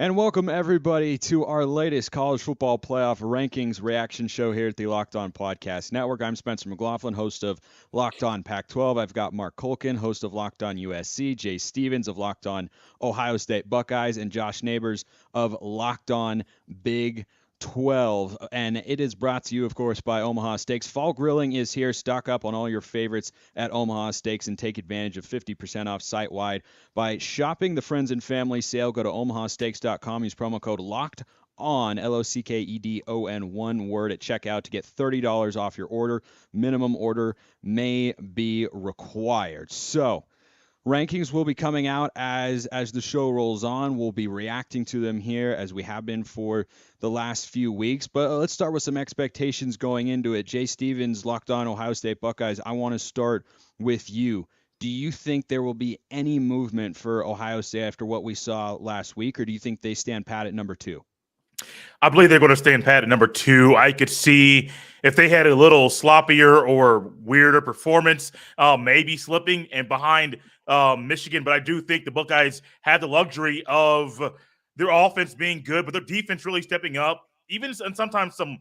And welcome everybody to our latest college football playoff rankings reaction show here at the Locked On Podcast Network. I'm Spencer McLaughlin, host of Locked On Pac-12. I've got Mark Culkin, host of Locked On USC, Jay Stevens of Locked On Ohio State Buckeyes, and Josh Neighbors of Locked On Big 12. And it is brought to you, of course, by Omaha Steaks. Fall grilling is here. Stock up on all your favorites at Omaha Steaks and take advantage of 50% off site-wide by shopping the Friends and Family sale. Go to omahasteaks.com. Use promo code LOCKED on LOCKEDON, one word at checkout to get $30 off your order. Minimum order may be required. So, rankings will be coming out as the show rolls on. We'll be reacting to them here as we have been for the last few weeks. But let's start with some expectations going into it. Jay Stevens, Locked On Ohio State Buckeyes. I want to start with you. Do you think there will be any movement for Ohio State after what we saw last week, or do you think they stand pat at number 2? I believe they're going to stand pat at number 2. I could see if they had a little sloppier or weirder performance, maybe slipping and behind Michigan. But I do think the Buckeyes have the luxury of their offense being good, but their defense really stepping up, even and sometimes some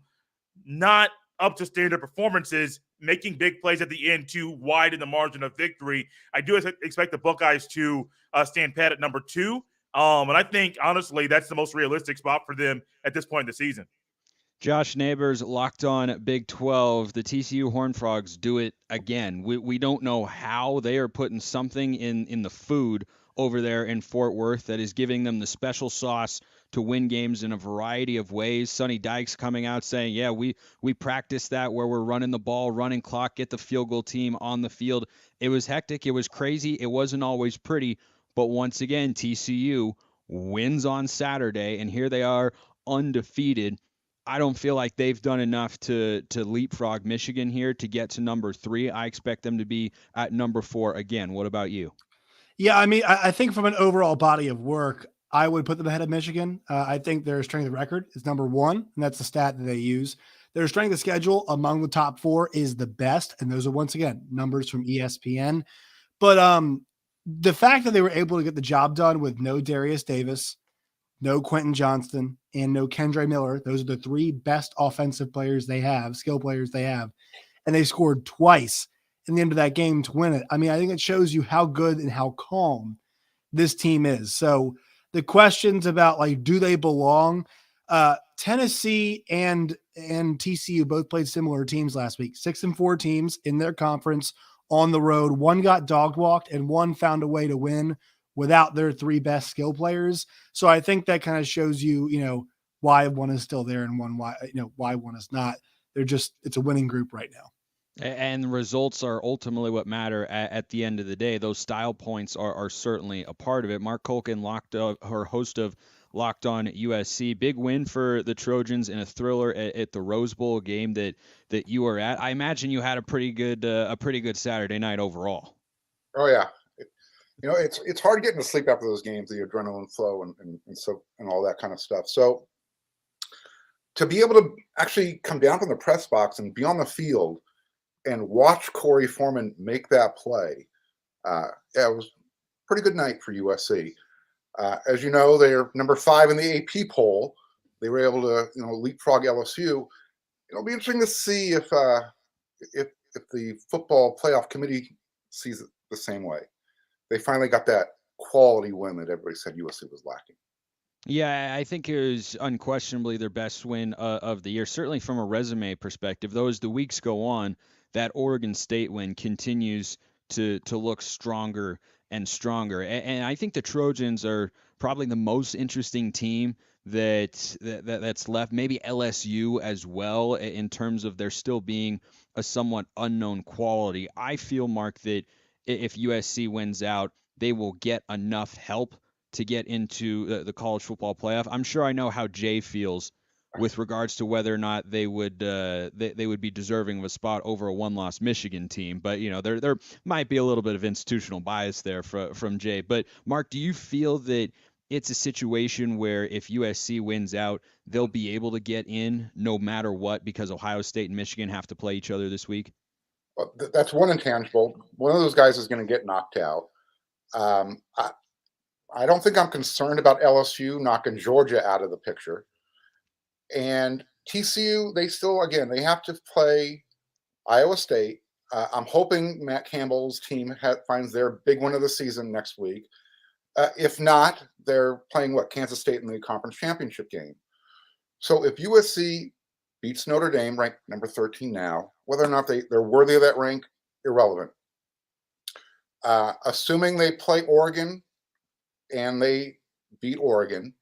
not up to standard performances, making big plays at the end to widen the margin of victory. I do expect the Buckeyes to stand pat at number 2. And I think, honestly, that's the most realistic spot for them at this point in the season. Josh Neighbors, Locked On Big 12. The TCU Horned Frogs do it again. We don't know how they are putting something in the food over there in Fort Worth that is giving them the special sauce to win games in a variety of ways. Sonny Dykes coming out saying, yeah, we practice that where we're running the ball, running clock, get the field goal team on the field. It was hectic. It was crazy. It wasn't always pretty. But once again, TCU wins on Saturday, and here they are undefeated. I don't feel like they've done enough to leapfrog Michigan here to get to number 3. I expect them to be at number 4 again. What about you? Yeah, I mean, I think from an overall body of work, I would put them ahead of Michigan. I think their strength of record is number 1, and that's the stat that they use. Their strength of schedule among the top 4 is the best, and those are, once again, numbers from ESPN. But the fact that they were able to get the job done with no Darius Davis, no Quentin Johnston, and no Kendre Miller, those are the 3 best offensive players they have, skill players they have, and they scored twice in the end of that game to win it. I mean, I think it shows you how good and how calm this team is. So the questions about, like, do they belong? Tennessee and TCU both played similar teams last week. 6-4 teams in their conference on the road. One got dog walked and one found a way to win without their 3 best skill players. So I think that kind of shows you, why one is still there and why one is not. It's a winning group right now. And the results are ultimately what matter at the end of the day. Those style points are certainly a part of it. Mark Culkin, host of Locked On USC. Big win for the Trojans in a thriller at the Rose Bowl, game that you were at. I imagine you had a pretty good Saturday night overall. Oh yeah, it's hard getting to sleep after those games, the adrenaline flow and all that kind of stuff. So to be able to actually come down from the press box and be on the field and watch Corey Foreman make that play, it was a pretty good night for USC. As you know, they're number 5 in the AP poll. They were able to, leapfrog LSU. It'll be interesting to see if the football playoff committee sees it the same way. They finally got that quality win that everybody said USC was lacking. Yeah, I think it was unquestionably their best win of the year, certainly from a resume perspective. Though as the weeks go on, that Oregon State win continues to look stronger and stronger. And I think the Trojans are probably the most interesting team that's left. Maybe LSU as well, in terms of there still being a somewhat unknown quality. I feel, Mark, that if USC wins out, they will get enough help to get into the college football playoff. I'm sure I know how Jay feels with regards to whether or not they would be deserving of a spot over a one-loss Michigan team. But there might be a little bit of institutional bias there from Jay. But Mark, do you feel that it's a situation where if USC wins out, they'll be able to get in no matter what, because Ohio State and Michigan have to play each other this week? Well, that's one intangible. One of those guys is going to get knocked out. I don't think I'm concerned about LSU knocking Georgia out of the picture. And TCU, they have to play Iowa State. I'm hoping Matt Campbell's team finds their big one of the season next week. If not, they're playing Kansas State in the conference championship game. So if USC beats Notre Dame, ranked number 13 now, whether or not they're worthy of that rank, irrelevant. Assuming they play Oregon and they beat Oregon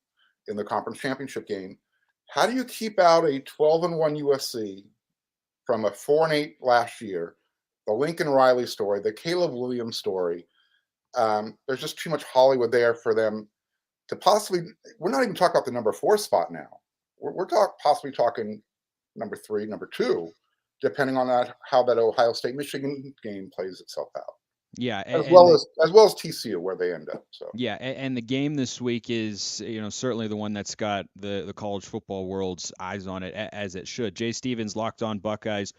in the conference championship game, how do you keep out a 12-1 USC from a 4-8 last year, the Lincoln Riley story, the Caleb Williams story? There's just too much Hollywood there for them to possibly. We're not even talking about the number 4 spot now. We're possibly talking number 3, number 2, depending on how that Ohio State Michigan game plays itself out. Yeah, as well as TCU where they end up. So yeah, and the game this week is certainly the one that's got the college football world's eyes on it, as it should. Jay Stevens, Locked On Buckeyes.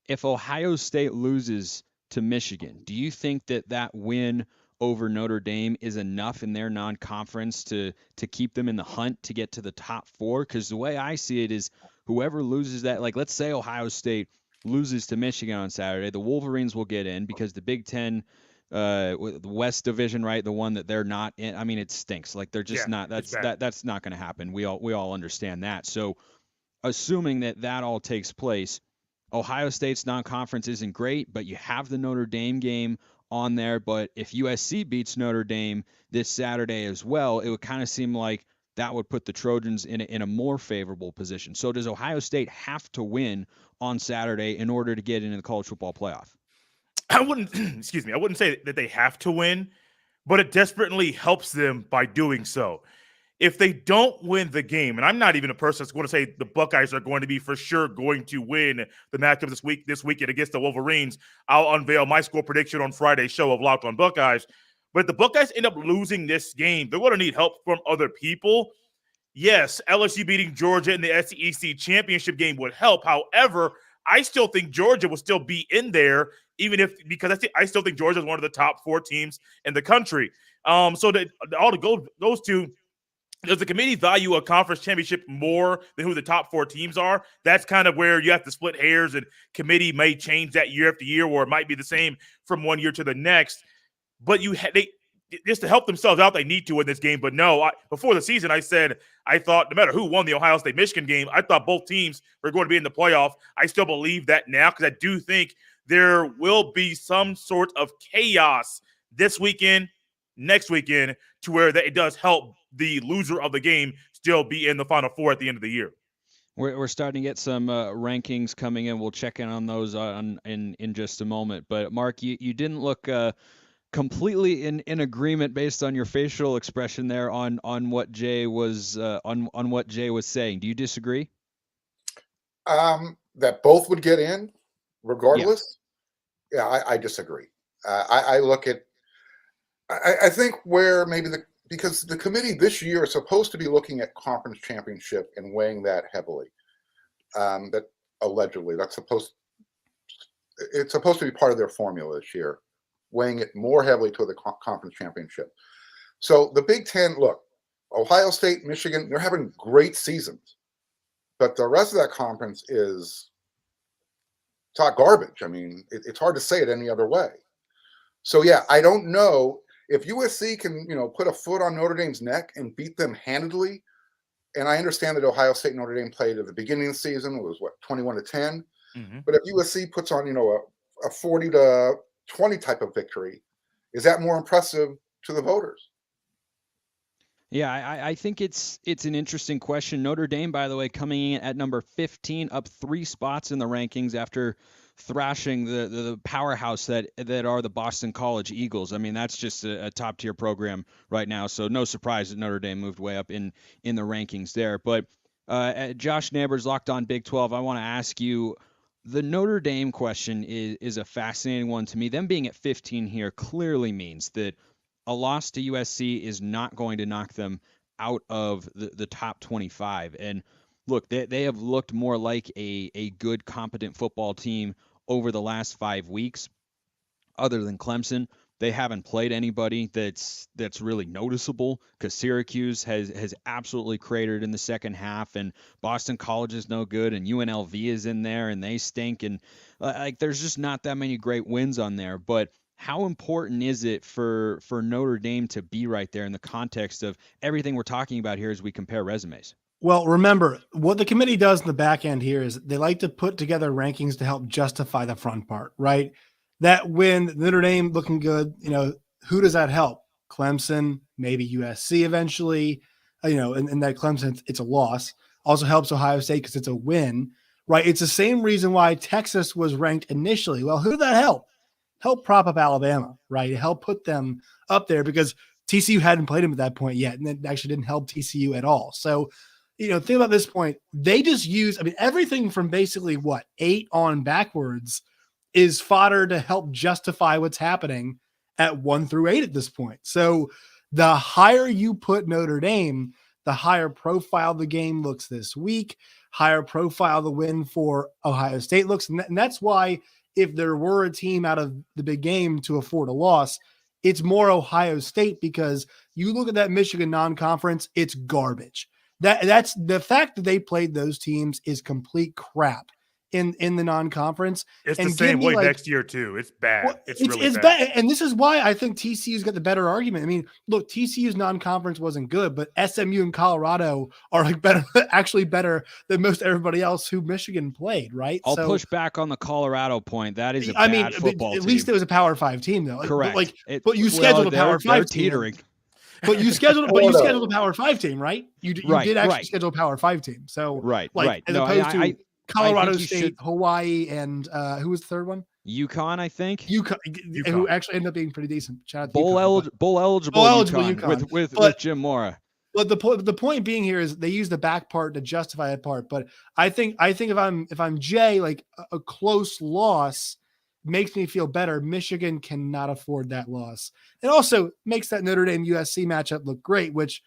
If Ohio State loses to Michigan, do you think that win over Notre Dame is enough in their non-conference to keep them in the hunt to get to the top 4? Because the way I see it is whoever loses that, let's say Ohio State loses to Michigan on Saturday, the Wolverines will get in because the Big Ten, the West Division, right, the one that they're not in. I mean, it stinks. They're just not. That's not going to happen. We all understand that. So, assuming that all takes place, Ohio State's non-conference isn't great, but you have the Notre Dame game on there. But if USC beats Notre Dame this Saturday as well, it would kind of seem like that would put the Trojans in a more favorable position. So does Ohio State have to win on Saturday in order to get into the college football playoff? I wouldn't, I wouldn't say that they have to win, but it desperately helps them by doing so. If they don't win the game, and I'm not even a person that's going to say the Buckeyes are going to be for sure going to win the matchup this weekend against the Wolverines, I'll unveil my score prediction on Friday's show of Locked On Buckeyes. But if the Buckeyes end up losing this game, they're going to need help from other people. Yes, LSU beating Georgia in the SEC championship game would help. However, I still think Georgia will still be in there, because I still think Georgia is one of the top 4 teams in the country. So that all the goes to, does the committee value a conference championship more than who the top 4 teams are? That's kind of where you have to split hairs, and committee may change that year after year, or it might be the same from one year to the next. But they just to help themselves out, they need to win this game. But no, before the season, I said I thought no matter who won the Ohio State Michigan game, I thought both teams were going to be in the playoff. I still believe that now, because I do think there will be some sort of chaos this weekend, next weekend, to where it does help the loser of the game still be in the Final Four at the end of the year. We're starting to get some rankings coming in. We'll check in on those in just a moment. But Mark, you didn't look completely in agreement based on your facial expression there on what Jay was on what Jay was saying. Do you disagree? That both would get in regardless. Yeah, I disagree. I look at. I think where maybe because the committee this year is supposed to be looking at conference championship and weighing that heavily. That allegedly it's supposed to be part of their formula this year, weighing it more heavily to the conference championship. So the Big Ten, look, Ohio State, Michigan, they're having great seasons, but the rest of that conference is talk garbage. I mean, it's hard to say it any other way. So yeah, I don't know if USC can, put a foot on Notre Dame's neck and beat them handedly. And I understand that Ohio State and Notre Dame played at the beginning of the season. It was 21-10. Mm-hmm. But if USC puts on, a 40-20 type of victory, is that more impressive to the voters? Yeah, I think it's an interesting question. Notre Dame, by the way, coming in at number 15, up 3 spots in the rankings after thrashing the powerhouse that are the Boston College Eagles. I mean, that's just a top-tier program right now, so no surprise that Notre Dame moved way up in the rankings there. But Josh Neighbors, Locked On Big 12, I want to ask you, the Notre Dame question is a fascinating one to me. Them being at 15 here clearly means that a loss to USC is not going to knock them out of the top 25. And look, they have looked more like a good, competent football team over the last 5 weeks, other than Clemson. They haven't played anybody that's really noticeable, because Syracuse has absolutely cratered in the second half, and Boston College is no good, and UNLV is in there and they stink, and like there's just not that many great wins on there. But how important is it for Notre Dame to be right there in the context of everything we're talking about here as we compare resumes? Well, remember what the committee does in the back end here is they like to put together rankings to help justify the front part, right? That win, Notre Dame looking good, who does that help? Clemson, maybe USC eventually, and that Clemson, it's a loss. Also helps Ohio State because it's a win, right? It's the same reason why Texas was ranked initially. Well, who did that help? Help prop up Alabama, right? Help put them up there because TCU hadn't played them at that point yet, and it actually didn't help TCU at all. So, think about this point. They just use, everything from basically 8 on backwards is fodder to help justify what's happening at 1 through 8 at this point. So the higher you put Notre Dame, the higher profile the game looks this week, higher profile the win for Ohio State looks. And that's why if there were a team out of the big game to afford a loss, it's more Ohio State, because you look at that Michigan non-conference, it's garbage. That's the fact that they played those teams is complete crap in the non-conference. It's the same way next year too. It's bad. Well, it's really bad. And this is why I think TCU's got the better argument. Look, TCU's non-conference wasn't good, but SMU and Colorado are actually better than most everybody else who Michigan played, right? I'll push back on the Colorado point. That is a bad football team. At least it was a Power 5 team, though. Correct. But you scheduled a Power 5 team. Teetering. But you scheduled a Power 5 team, right? You did actually schedule a Power 5 team. So right. As opposed to Colorado State, Hawaii, and who was the third one? UConn, I think. UConn, who actually ended up being pretty decent. Shout out to bowl eligible UConn. With Jim Mora. But the point being here is they use the back part to justify that part. But I think if I'm Jay, like a close loss makes me feel better. Michigan cannot afford that loss. It also makes that Notre Dame USC matchup look great, which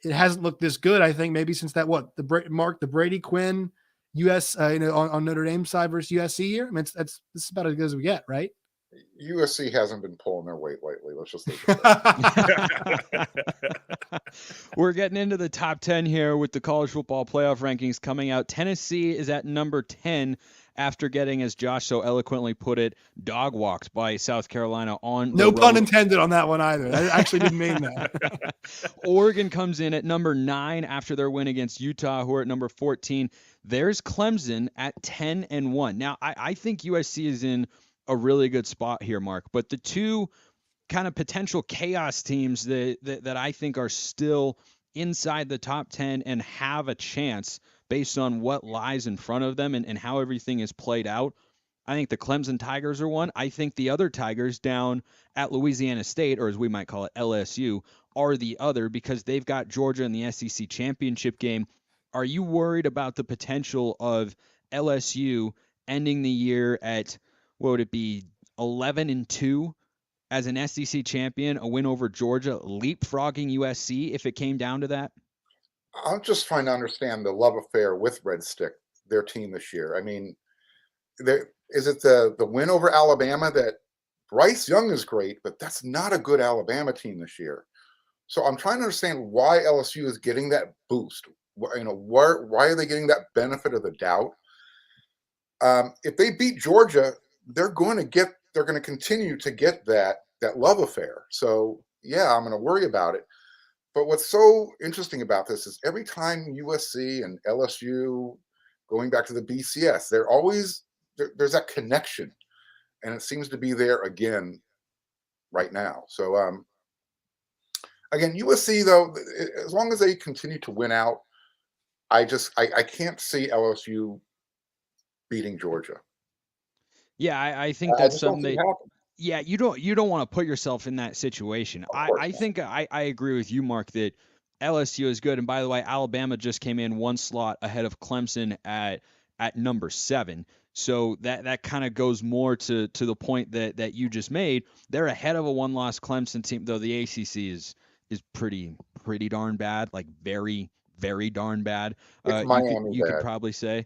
it hasn't looked this good, I think, maybe since that the Brady Quinn on Notre Dame side versus USC year. This is about as good as we get, right? USC hasn't been pulling their weight lately. Let's just leave it. We're getting into the top 10 here with the college football playoff rankings coming out. Tennessee is at number 10 after getting, as Josh so eloquently put it, dog walked by South Carolina on no pun intended on that one either. I actually didn't mean that. Oregon comes in at number 9 after their win against Utah, who are at number 14. There's Clemson at 10-1. Now, I think USC is in a really good spot here, Mark, but the two kind of potential chaos teams that I think are still inside the top 10 and have a chance based on what lies in front of them and how everything is played out. I think the Clemson Tigers are one. I think the other Tigers down at Louisiana State, or as we might call it, LSU, are the other, because they've got Georgia in the SEC championship game. Are you worried about the potential of LSU ending the year at, what would it be, 11-2 as an SEC champion, a win over Georgia, leapfrogging USC if it came down to that? I'm just trying to understand the love affair with Red Stick, their team this year. Is it the win over Alabama that Bryce Young is great, but that's not a good Alabama team this year. So I'm trying to understand why LSU is getting that boost. Why are they getting that benefit of the doubt? If they beat Georgia, they're going to continue to get that love affair. So yeah, I'm going to worry about it. But what's so interesting about this is every time USC and LSU, going back to the BCS, there's that connection, and it seems to be there again right now. So again, USC though, as long as they continue to win out, I can't see LSU beating Georgia. Yeah, I think that's something. Yeah, you don't want to put yourself in that situation. I think I agree with you, Mark, that LSU is good. And by the way, Alabama just came in one slot ahead of Clemson at number 7. So that kind of goes more to the point that you just made. They're ahead of a one-loss Clemson team, though the ACC is pretty darn bad, like very, very darn bad. It's Miami You could bad. probably say.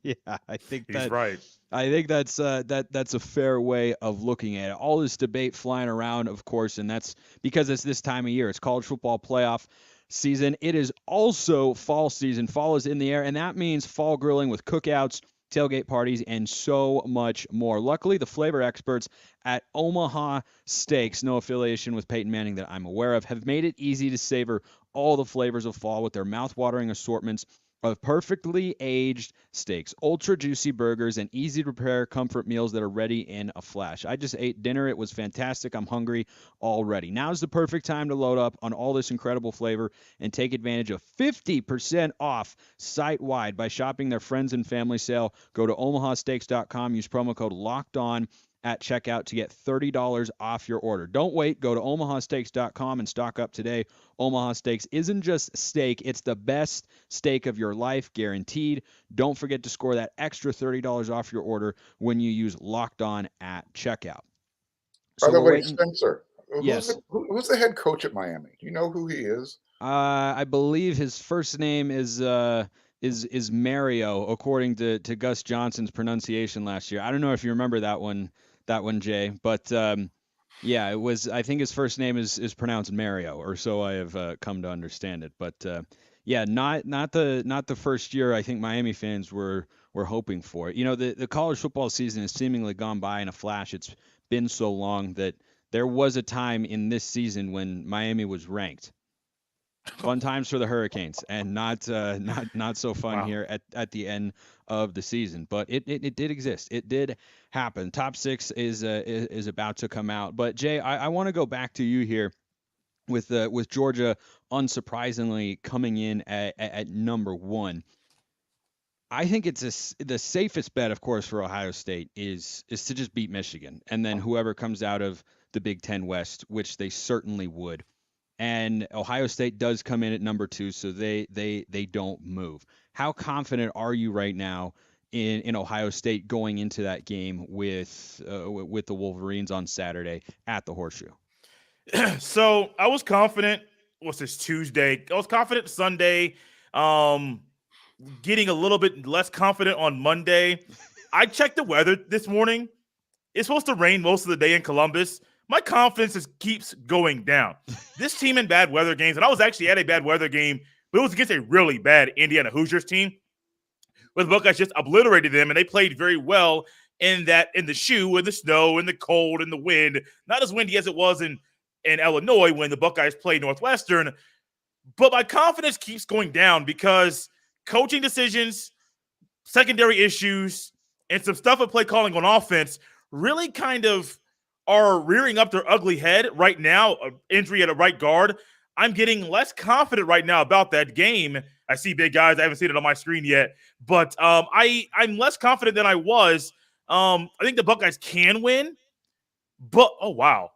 Yeah, I think He's right. that's that's a fair way of looking at it. All this debate flying around, of course, and that's because it's this time of year. It's college football playoff season. It is also fall season. Fall is in the air, and that means fall grilling with cookouts, tailgate parties, and so much more. Luckily, the flavor experts at Omaha Steaks, no affiliation with Peyton Manning that I'm aware of, have made it easy to savor all the flavors of fall with their mouth-watering assortments of perfectly aged steaks, ultra juicy burgers, and easy to prepare comfort meals that are ready in a flash. I just ate dinner. It was fantastic. I'm hungry already. Now's the perfect time to load up on all this incredible flavor and take advantage of 50% off site-wide by shopping their friends and family sale. Go to omahasteaks.com. Use promo code LOCKEDON at checkout to get $30 off your order. Don't wait. Go to omahasteaks.com and stock up today. Omaha Steaks isn't just steak. It's the best steak of your life, guaranteed. Don't forget to score that extra $30 off your order when you use Locked On at checkout. By the way, Spencer, Yes. who's the head coach at Miami? Do you know who he is? I believe his first name is Mario, according to Gus Johnson's pronunciation last year. I don't know if you remember that one, Jay, but yeah, it was. I think his first name is pronounced Mario, or so I have come to understand it. But yeah, not the first year I think Miami fans were hoping for. You know, the college football season has seemingly gone by in a flash. It's been so long that there was a time in this season when Miami was ranked. Fun times for the Hurricanes, and not so fun Wow. here at the end of the season. But it did exist. It did happen. Top 6 is about to come out. But Jay, I want to go back to you here with Georgia unsurprisingly coming in at number 1. I think it's the safest bet, of course, for Ohio State is to just beat Michigan, and then whoever comes out of the Big Ten West, which they certainly would. And Ohio State does come in at number 2, so they don't move. How confident are you right now in Ohio State going into that game with the Wolverines on Saturday at the Horseshoe? So I was confident. What's this, Tuesday? I was confident Sunday. Getting a little bit less confident on Monday. I checked the weather this morning. It's supposed to rain most of the day in Columbus. My confidence just keeps going down. This team in bad weather games, and I was actually at a bad weather game, but it was against a really bad Indiana Hoosiers team, where the Buckeyes just obliterated them, and they played very well in the shoe, in the snow, in the cold, in the wind. Not as windy as it was in Illinois when the Buckeyes played Northwestern. But my confidence keeps going down because coaching decisions, secondary issues, and some stuff at play calling on offense really kind of are rearing up their ugly head right now. Injury at a right guard. I'm getting less confident right now about that game. I see big guys. I haven't seen it on my screen yet, but I'm less confident than I was. I think the Buckeyes can win, but oh wow.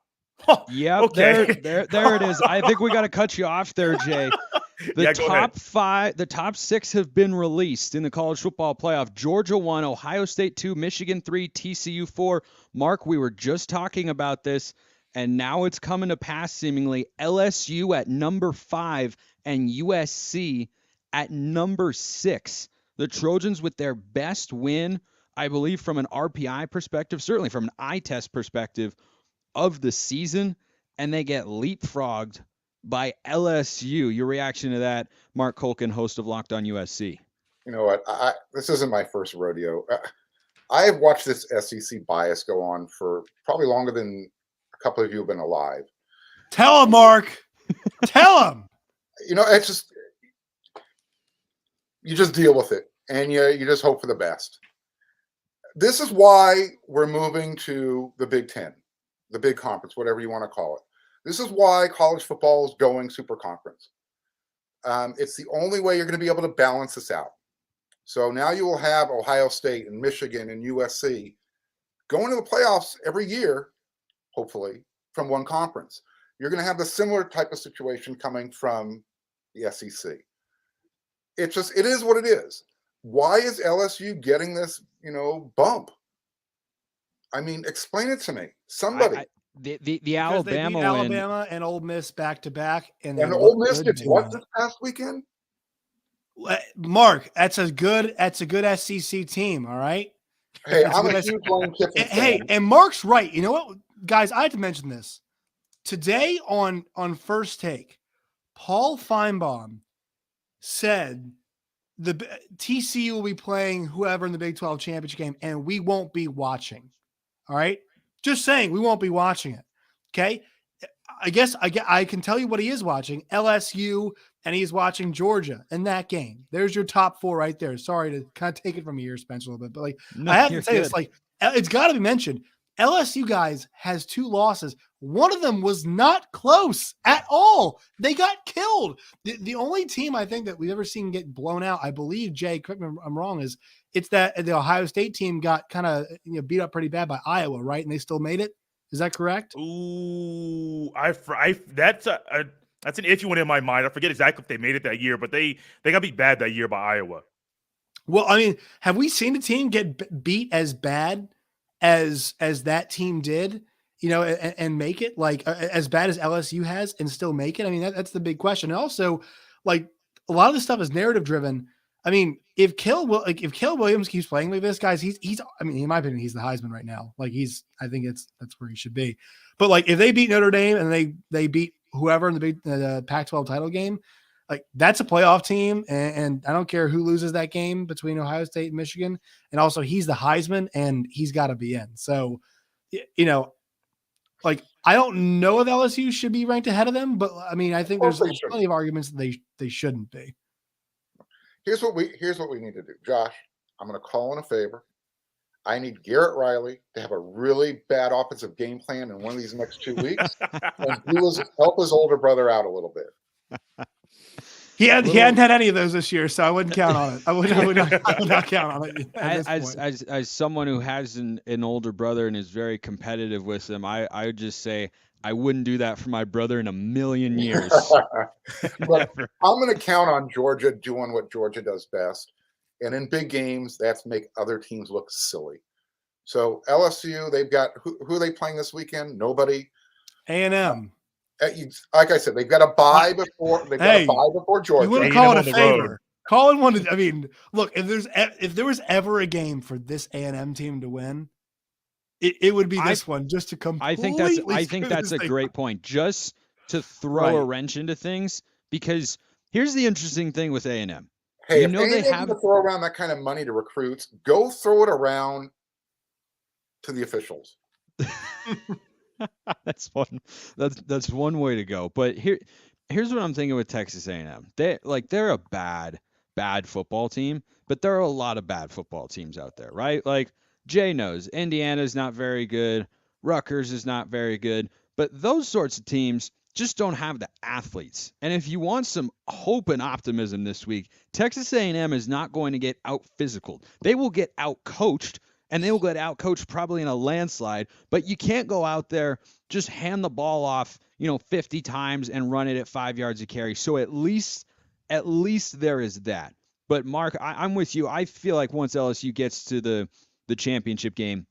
Yep, okay. there it is. I think we got to cut you off there, Jay. The top 6 have been released in the college football playoff. Georgia 1, Ohio State 2, Michigan 3, TCU 4. Mark, we were just talking about this, and now it's coming to pass seemingly. LSU at number 5 and USC at number 6. The Trojans with their best win, I believe, from an RPI perspective, certainly from an eye test perspective, of the season, and they get leapfrogged by LSU. Your reaction to that, Mark Colkin, host of Locked On USC? You know what? This isn't my first rodeo. I have watched this SEC bias go on for probably longer than a couple of you have been alive. Tell him, Mark. Tell him. You know, it's just you just deal with it, and you just hope for the best. This is why we're moving to the Big Ten, the big conference, whatever you want to call it. This is why college football is going super conference. It's the only way you're going to be able to balance this out. So now you will have Ohio State and Michigan and USC going to the playoffs every year, hopefully, from one conference. You're going to have the similar type of situation coming from the SEC. It is what it is. Why is LSU getting this, bump? I mean, explain it to me. Somebody. the Because they Alabama beat win. Alabama and Ole Miss back to back, and Ole Miss did what this past weekend? Mark, that's a good SEC team. All right. Hey, I'm a huge Lane Kiffin fan. Hey, and Mark's right. You know what, guys? I had to mention this today on First Take. Paul Feinbaum said the TCU will be playing whoever in the Big 12 championship game, and we won't be watching. All right, just saying we won't be watching it. Okay, I guess I can tell you what he is watching: LSU, and he's watching Georgia in that game. There's your top four right there. Sorry to kind of take it from you here, Spencer, a little bit, but like I have to say this, like it's got to be mentioned. LSU guys has 2 losses. One of them was not close at all. They got killed. The only team I think that we've ever seen get blown out, I believe, Jay, correct me if I'm wrong, is it's that the Ohio State team got kind of beat up pretty bad by Iowa, right? And they still made it. Is that correct? Ooh, that's an iffy one in my mind. I forget exactly if they made it that year, but they got beat bad that year by Iowa. Well, I mean, have we seen a team get beat as bad as that team did, and make it like as bad as LSU has and still make it? I mean, that's the big question. And also, like a lot of this stuff is narrative driven. I mean, if Caleb Williams keeps playing like this, guys, he's I mean, in my opinion, he's the Heisman right now. Like I think that's where he should be. But like if they beat Notre Dame and they beat whoever in the Pac-12 title game, like that's a playoff team, and I don't care who loses that game between Ohio State and Michigan. And also, he's the Heisman, and he's got to be in. So, like I don't know if LSU should be ranked ahead of them, but I mean, I think there's plenty of arguments that they shouldn't be. Here's what we need to do, Josh. I'm going to call in a favor. I need Garrett Riley to have a really bad offensive game plan in one of these next 2 weeks, and help his older brother out a little bit. He hadn't had any of those this year, so I wouldn't count on it. I would not count on it. As someone who has an older brother and is very competitive with him, I would just say I wouldn't do that for my brother in a million years. But I'm going to count on Georgia doing what Georgia does best, and in big games, that's make other teams look silly. So LSU, they've got who are they playing this weekend? Nobody. A&M. Like I said, they've got a bye before Georgia. You wouldn't call it a favor. Call it one. I mean, look, if there was ever a game for this A&M team to win, it would be this one. Just to completely. I think that's a great point. Just to throw a wrench into things, because here's the interesting thing with A&M. Hey, if they have to throw around that kind of money to recruits, go throw it around to the officials. That's fun. That's one way to go. But here's what I'm thinking with Texas A&M. They're a bad football team, but there are a lot of bad football teams out there, right? Like Jay knows, Indiana's not very good, Rutgers is not very good, but those sorts of teams just don't have the athletes. And if you want some hope and optimism this week, Texas A&M is not going to get out physical. They will get out coached. And they will get out coached probably in a landslide, but you can't go out there, just hand the ball off, 50 times and run it at 5 yards a carry. So at least there is that. But Mark, I'm with you. I feel like once LSU gets to the championship game,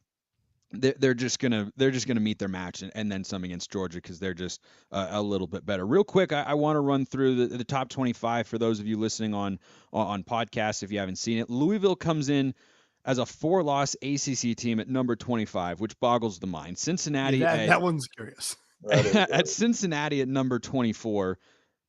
they're just gonna meet their match and then some against Georgia, because they're just a little bit better. Real quick, I want to run through the top 25 for those of you listening on podcasts if you haven't seen it. Louisville comes in as a 4-loss ACC team at number 25, which boggles the mind. Cincinnati that one's curious. At Cincinnati at number 24.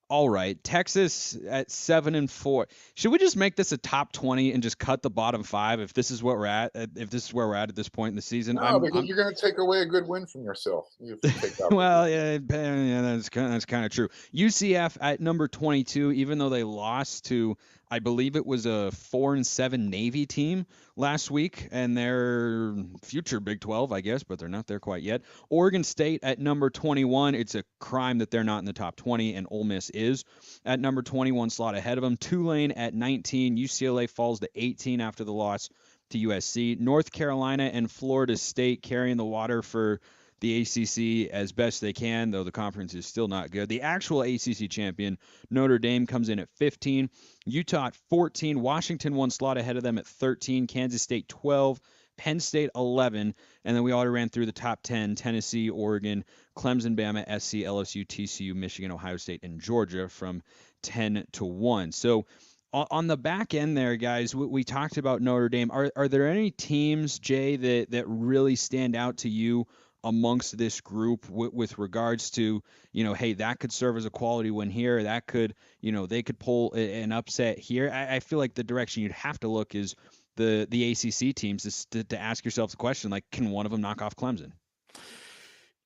All right, Texas at 7-4. Should we just make this a top 20 and just cut the bottom 5 if this is what we're at? If this is where we're at this point in the season? No, because you're going to take away a good win from yourself. You have to take that well, yeah, that's kind of true. UCF at number 22, even though they lost to, I believe it was a 4-7 Navy team last week, and they're future Big 12, I guess, but they're not there quite yet. Oregon State at number 21. It's a crime that they're not in the top 20, and Ole Miss is at number 21 slot ahead of them. Tulane at 19. UCLA falls to 18 after the loss to USC. North Carolina and Florida State carrying the water for the ACC as best they can, though the conference is still not good. The actual ACC champion, Notre Dame, comes in at 15. Utah at 14. Washington one slot ahead of them at 13. Kansas State 12. Penn State 11, and then we already ran through the top 10: Tennessee, Oregon, Clemson, Bama, SC, LSU, TCU, Michigan, Ohio State, and Georgia from 10 to 1. So on the back end there, guys, we talked about Notre Dame. Are there any teams, Jay, that really stand out to you amongst this group with regards to, hey, that could serve as a quality win here, that could, they could pull an upset here? I feel like the direction you'd have to look is the ACC teams is to ask yourself the question, like, can one of them knock off Clemson?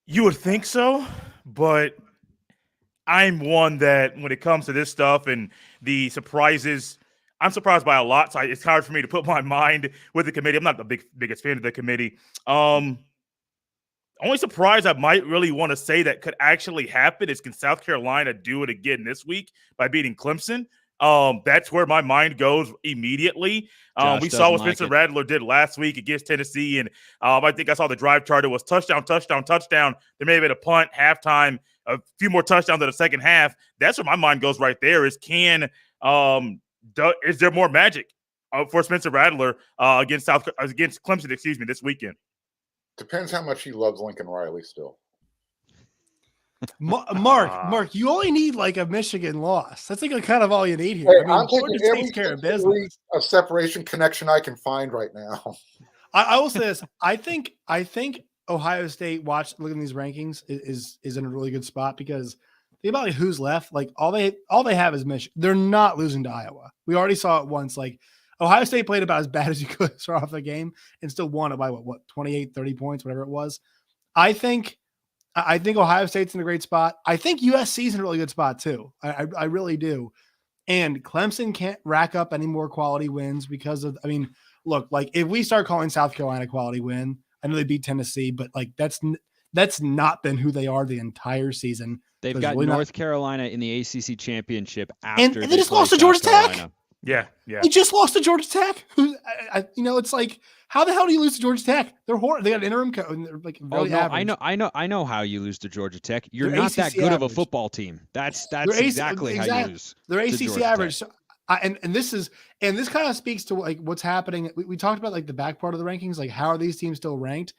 You would think so, but I'm one that when it comes to this stuff and the surprises, I'm surprised by a lot. So it's hard for me to put my mind with the committee. I'm not the biggest fan of the committee. Only surprise I might really want to say that could actually happen is, can South Carolina do it again this week by beating Clemson? That's where my mind goes immediately. We saw what Spencer Rattler did last week against Tennessee, and I think I saw the drive chart. It was touchdown, touchdown, touchdown. There may have been a punt, halftime, a few more touchdowns in the second half. That's where my mind goes right there. Is is there more magic for Spencer Rattler against Clemson? This weekend. Depends how much he loves Lincoln Riley still. Mark, you only need like a Michigan loss. That's like kind of all you need here. Hey, I mean, I'm taking Georgia every takes care of business. Of separation connection I can find right now. I will say this. I think Ohio State, looking at these rankings, is in a really good spot, because think about like who's left. Like all they have is Michigan. They're not losing to Iowa. We already saw it once. Like Ohio State played about as bad as you could start off the game and still won it by what 28, 30 points, whatever it was. I think Ohio State's in a great spot. I think USC's in a really good spot too. I really do. And Clemson can't rack up any more quality wins because of, look, like if we start calling South Carolina quality win, I know they beat Tennessee, but like that's not been who they are the entire season. They've got really North Carolina in the ACC championship after and they just lost to Georgia Tech. Yeah. They just lost to Georgia Tech. It's like, how the hell do you lose to Georgia Tech? They're horrible. They got an interim coach, and they're like really average. I know how you lose to Georgia Tech. You're They're not ACC that good average. of a football team. That's exactly how you lose. They're ACC Georgia average. Tech. So, this kind of speaks to like what's happening. We talked about like the back part of the rankings, like how are these teams still ranked?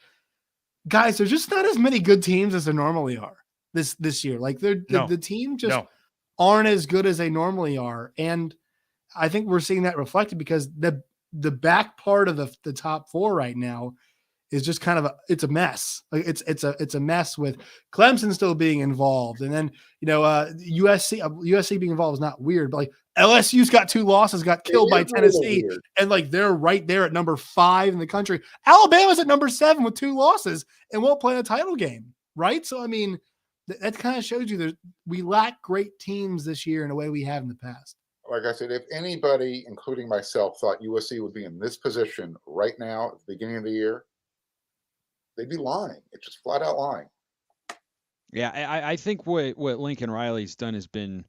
Guys, there's just not as many good teams as there normally are this year. Like the team just aren't as good as they normally are, and I think we're seeing that reflected because the back part of the top four right now is just kind of it's a mess. Like it's a mess with Clemson still being involved, and then USC being involved is not weird, but like LSU's got 2 losses, got killed by Tennessee, and like they're right there at number 5 in the country. Alabama's at number 7 with 2 losses and won't play in a title game, right? So that kind of shows you we lack great teams this year in a way we have in the past. Like I said, if anybody, including myself, thought USC would be in this position right now at the beginning of the year, they'd be lying. It's just flat out lying. Yeah, I think what Lincoln Riley's done has been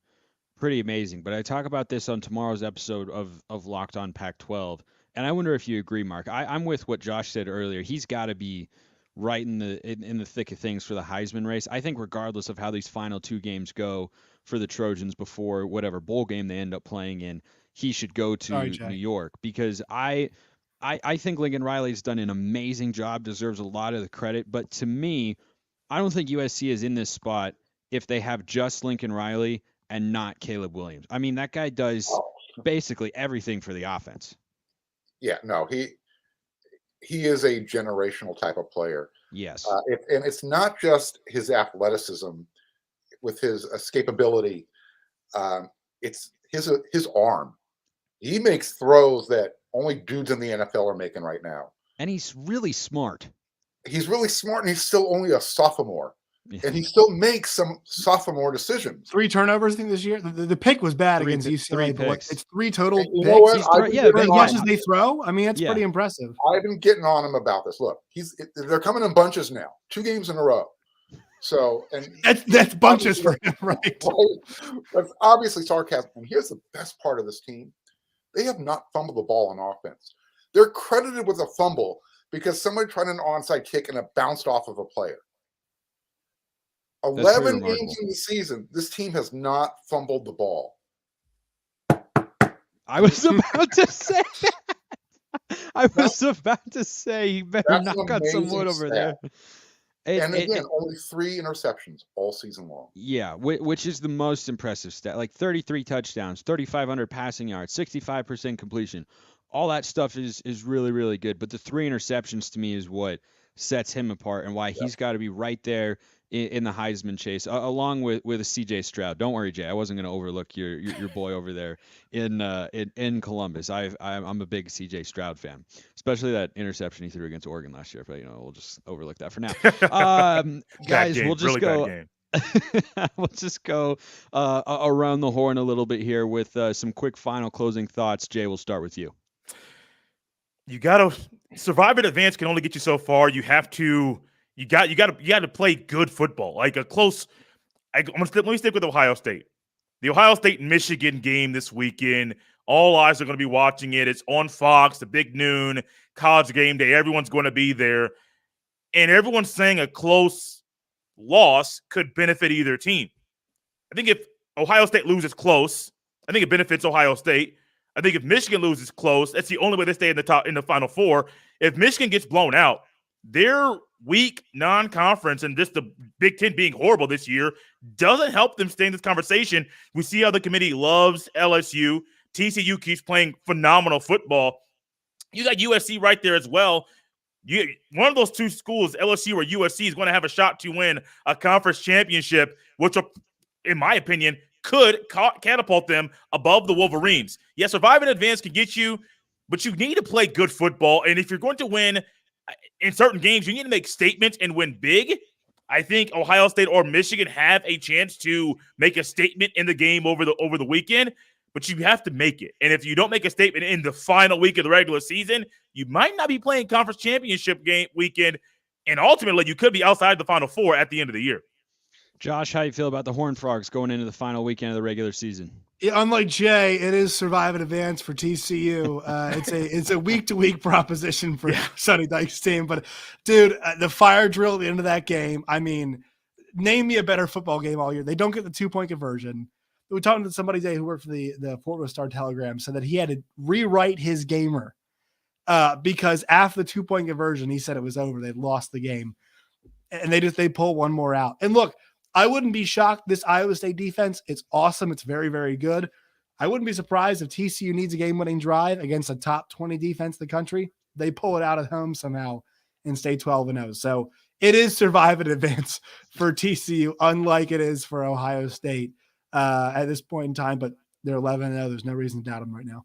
pretty amazing. But I talk about this on tomorrow's episode of Locked On Pac-12, and I wonder if you agree, Mark. I'm with what Josh said earlier. He's got to be right in the thick of things for the Heisman race. I think regardless of how these final 2 games go for the Trojans before whatever bowl game they end up playing in, he should go to New York, because I think Lincoln Riley's done an amazing job, deserves a lot of the credit. But to me, I don't think USC is in this spot if they have just Lincoln Riley and not Caleb Williams. That guy does basically everything for the offense. Yeah, no, he is a generational type of player. Yes. And it's not just his athleticism with his escapability. It's his arm. He makes throws that only dudes in the NFL are making right now. And he's really smart. He's really smart, and he's still only a sophomore. Yeah. And he still makes some sophomore decisions. 3 turnovers, I think, this year. The pick was bad against UCLA, but it's 3 total picks. You know what? As much as they throw, that's pretty impressive. I've been getting on him about this. Look, they're coming in bunches now, 2 games in a row. So, and that's bunches for him, right? That's obviously sarcasm. And here's the best part of this team: they have not fumbled the ball on offense. They're credited with a fumble because somebody tried an onside kick and it bounced off of a player. 11 games in the season, this team has not fumbled the ball. I was about to say that. I was about to say, you better That's knock an on some amazing wood over stat. there. And again, only 3 interceptions all season long. Yeah, which is the most impressive stat. Like 33 touchdowns, 3,500 passing yards, 65% completion. All that stuff is really, really good. But the 3 interceptions to me is what sets him apart and why Yep. he's got to be right there in the Heisman chase, along with a C.J. Stroud. Don't worry, Jay. I wasn't going to overlook your boy over there in Columbus. I'm a big C.J. Stroud fan, especially that interception he threw against Oregon last year. But we'll just overlook that for now. Bad Guys, game, we'll just really go. bad game. We'll just go around the horn a little bit here with some quick final closing thoughts. Jay, we'll start with you. You gotta survive in advance can only get you so far. You have to you got to play good football, like a close. Let me stick with Ohio State. The Ohio State Michigan game this weekend. All eyes are going to be watching it. It's on Fox, the big noon college game day. Everyone's going to be there, and everyone's saying a close loss could benefit either team. I think if Ohio State loses close, I think it benefits Ohio State. I think if Michigan loses close, that's the only way they stay in the Final Four. If Michigan gets blown out, their weak non-conference and just the Big Ten being horrible this year doesn't help them stay in this conversation. We see how the committee loves LSU. TCU keeps playing phenomenal football. You got USC right there as well. One of those two schools, LSU or USC, is going to have a shot to win a conference championship, which, in my opinion, could catapult them above the Wolverines. Yeah, survive in advance can get you, but you need to play good football. And if you're going to win in certain games, you need to make statements and win big. I think Ohio State or Michigan have a chance to make a statement in the game over the weekend, but you have to make it. And if you don't make a statement in the final week of the regular season, you might not be playing conference championship game weekend, and ultimately you could be outside the Final Four at the end of the year. Josh, how do you feel about the Horned Frogs going into the final weekend of the regular season? Yeah, unlike Jay, it is survive in advance for TCU. It's a week-to-week proposition for Sonny Dykes' team. But, dude, the fire drill at the end of that game, I mean, name me a better football game all year. They don't get the two-point conversion. We talked to somebody today who worked for the Fort Worth Star-Telegram, said that he had to rewrite his gamer because after the two-point conversion, he said it was over. They lost the game. And they pull one more out. And look, I wouldn't be shocked. This Iowa State defense, it's awesome. It's very, very good. I wouldn't be surprised if TCU needs a game-winning drive against a top 20 defense in the country. They pull it out at home somehow and stay 12-0. So it is survive in advance for TCU, unlike it is for Ohio State at this point in time. But they're 11-0. There's no reason to doubt them right now.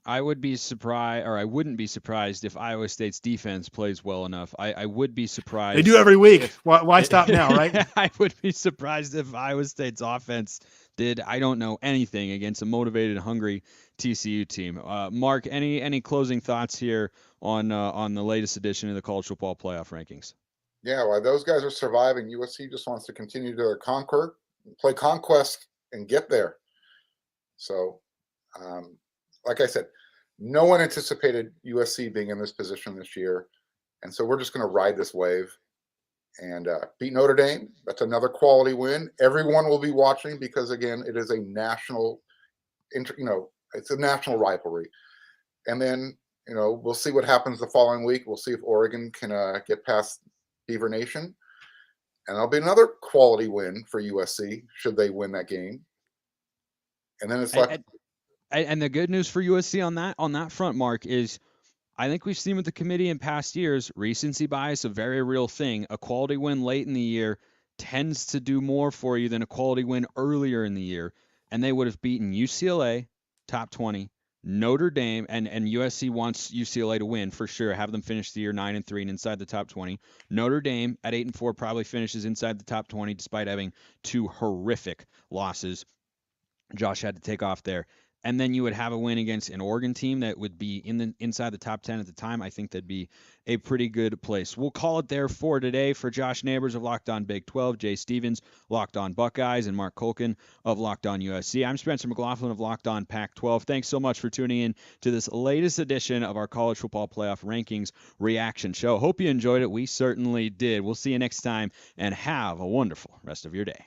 I would be surprised, or I wouldn't be surprised if Iowa State's defense plays well enough. I would be surprised. They do every week. Why stop now, right? I would be surprised if Iowa State's offense did, I don't know, anything against a motivated, hungry TCU team. Mark, any closing thoughts here on the latest edition of the College Football Playoff Rankings? Yeah, while those guys are surviving, USC just wants to continue to conquer, play conquest, and get there. So, like I said, no one anticipated USC being in this position this year. And so we're just going to ride this wave and beat Notre Dame. That's another quality win. Everyone will be watching because, again, it is a national, it's a national rivalry. And then, we'll see what happens the following week. We'll see if Oregon can get past Beaver Nation. And there'll be another quality win for USC should they win that game. And then it's left. And the good news for USC on that front, Mark, is I think we've seen with the committee in past years, recency bias, a very real thing. A quality win late in the year tends to do more for you than a quality win earlier in the year. And they would have beaten UCLA, top 20, Notre Dame, and USC wants UCLA to win for sure, have them finish the year 9-3 and inside the top 20. Notre Dame at 8-4 probably finishes inside the top 20 despite having 2 horrific losses. Josh had to take off there. And then you would have a win against an Oregon team that would be inside the top 10 at the time. I think that'd be a pretty good place. We'll call it there for today. For Josh Neighbors of Locked On Big 12, Jay Stevens, Locked On Buckeyes, and Mark Colkin of Locked On USC. I'm Spencer McLaughlin of Locked On Pac-12. Thanks so much for tuning in to this latest edition of our College Football Playoff Rankings reaction show. Hope you enjoyed it. We certainly did. We'll see you next time, and have a wonderful rest of your day.